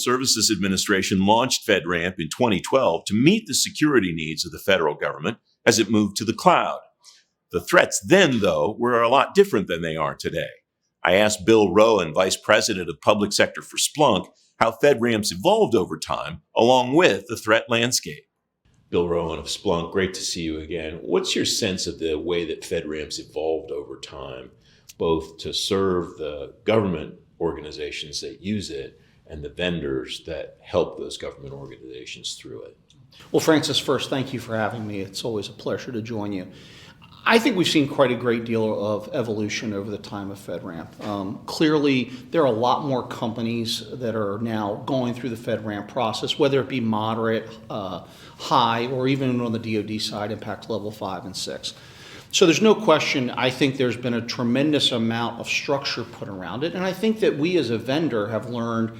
Services Administration launched FedRAMP in 2012 to meet the security needs of the federal government as it moved to the cloud. The threats then, though, were a lot different than they are today. I asked Bill Rowan, Vice President of Public Sector for Splunk, how FedRAMP's evolved over time, along with the threat landscape. Bill Rowan of Splunk, great to see you again. What's your sense of the way that FedRAMP's evolved over time, both to serve the government organizations that use it and the vendors that help those government organizations through it? Well, Francis, first, thank you for having me. It's always a pleasure to join you. I think we've seen quite a great deal of evolution over the time of FedRAMP. Clearly, there are a lot more companies that are now going through the FedRAMP process, whether it be moderate, high, or even on the DoD side, impact level 5 and 6. So there's no question, I think there's been a tremendous amount of structure put around it, and I think that we as a vendor have learned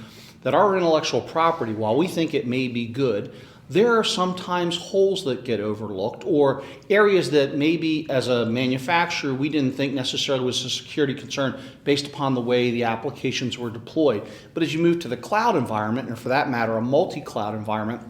that our intellectual property, while we think it may be good, there are sometimes holes that get overlooked or areas that maybe as a manufacturer we didn't think necessarily was a security concern based upon the way the applications were deployed. But as you move to the cloud environment, and for that matter a multi-cloud environment,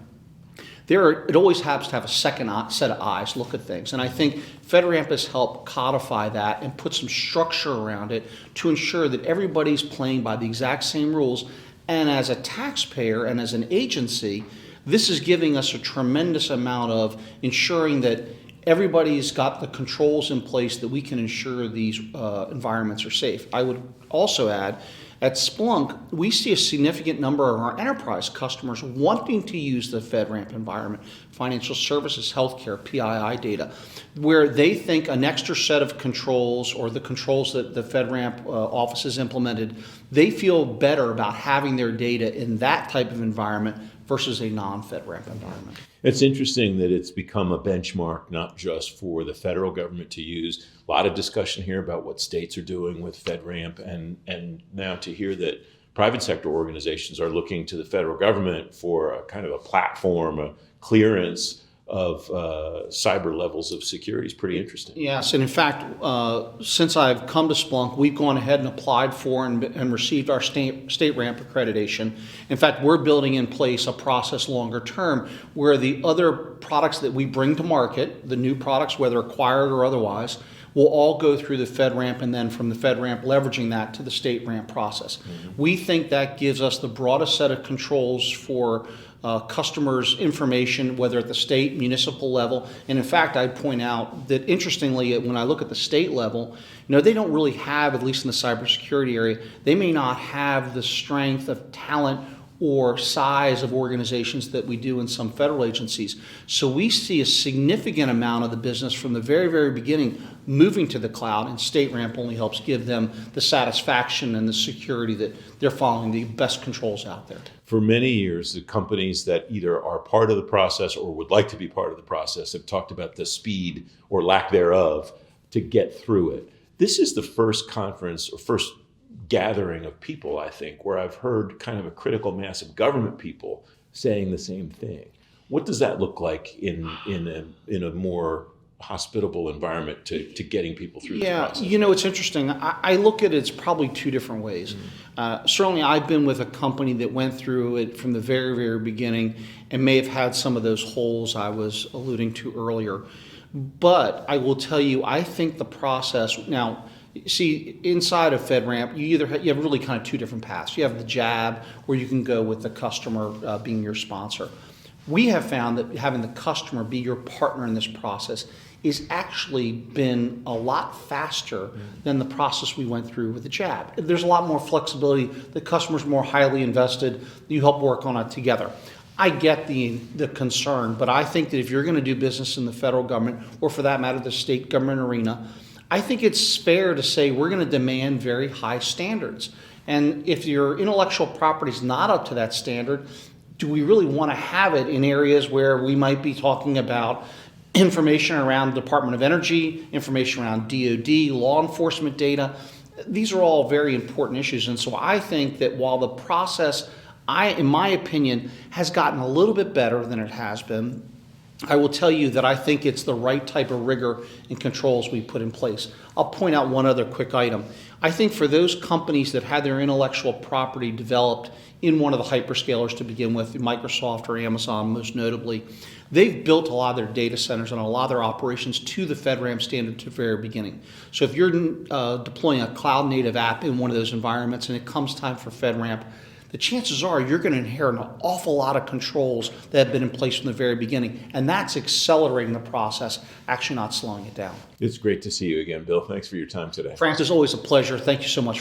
it always has to have a second set of eyes look at things. And I think FedRAMP has helped codify that and put some structure around it to ensure that everybody's playing by the exact same rules. And as a taxpayer and as an agency, this is giving us a tremendous amount of ensuring that everybody's got the controls in place that we can ensure these environments are safe. I would also add, at Splunk, we see a significant number of our enterprise customers wanting to use the FedRAMP environment, financial services, healthcare, PII data, where they think an extra set of controls or the controls that the FedRAMP office has implemented, they feel better about having their data in that type of environment versus a non-FedRAMP environment. It's interesting that it's become a benchmark, not just for the federal government to use. A lot of discussion here about what states are doing with FedRAMP, and now to hear that private sector organizations are looking to the federal government for a kind of a platform, a clearance of cyber levels of security is pretty interesting. Yes, and in fact, since I've come to Splunk, we've gone ahead and applied for and received our state ramp accreditation. In fact, we're building in place a process longer term where the other products that we bring to market, the new products, whether acquired or otherwise, will all go through the FedRAMP, and then from the FedRAMP leveraging that to the state ramp process. Mm-hmm. We think that gives us the broadest set of controls for customers' information, whether at the state, municipal level. And in fact, I'd point out that interestingly, when I look at the state level, they don't really have, at least in the cybersecurity area, they may not have the strength of talent or size of organizations that we do in some federal agencies. So we see a significant amount of the business from the very, very beginning moving to the cloud, and state ramp only helps give them the satisfaction and the security that they're following the best controls out there. For many years, the companies that either are part of the process or would like to be part of the process have talked about the speed or lack thereof to get through it. This is the first conference or first gathering of people, I think, where I've heard kind of a critical mass of government people saying the same thing. What does that look like in a more hospitable environment to getting people through the process? Yeah, it's interesting. I look at it as probably two different ways. Mm-hmm. Certainly, I've been with a company that went through it from the very, very beginning and may have had some of those holes I was alluding to earlier. But I will tell you, I think the process now. See, inside of FedRAMP, you have really kind of two different paths. You have the jab, where you can go with the customer being your sponsor. We have found that having the customer be your partner in this process is actually been a lot faster than the process we went through with the jab. There's a lot more flexibility. The customer's more highly invested. You help work on it together. I get the concern, but I think that if you're going to do business in the federal government, or for that matter, the state government arena, I think it's fair to say we're going to demand very high standards. And if your intellectual property is not up to that standard, do we really want to have it in areas where we might be talking about information around the Department of Energy, information around DoD, law enforcement data? These are all very important issues. And so I think that while the process, in my opinion, has gotten a little bit better than it has been, I will tell you that I think it's the right type of rigor and controls we put in place. I'll point out one other quick item. I think for those companies that had their intellectual property developed in one of the hyperscalers to begin with, Microsoft or Amazon most notably, they've built a lot of their data centers and a lot of their operations to the FedRAMP standard to the very beginning. So if you're deploying a cloud native app in one of those environments and it comes time for FedRAMP, the chances are you're going to inherit an awful lot of controls that have been in place from the very beginning. And that's accelerating the process, actually not slowing it down. It's great to see you again, Bill. Thanks for your time today. Francis, always a pleasure. Thank you so much.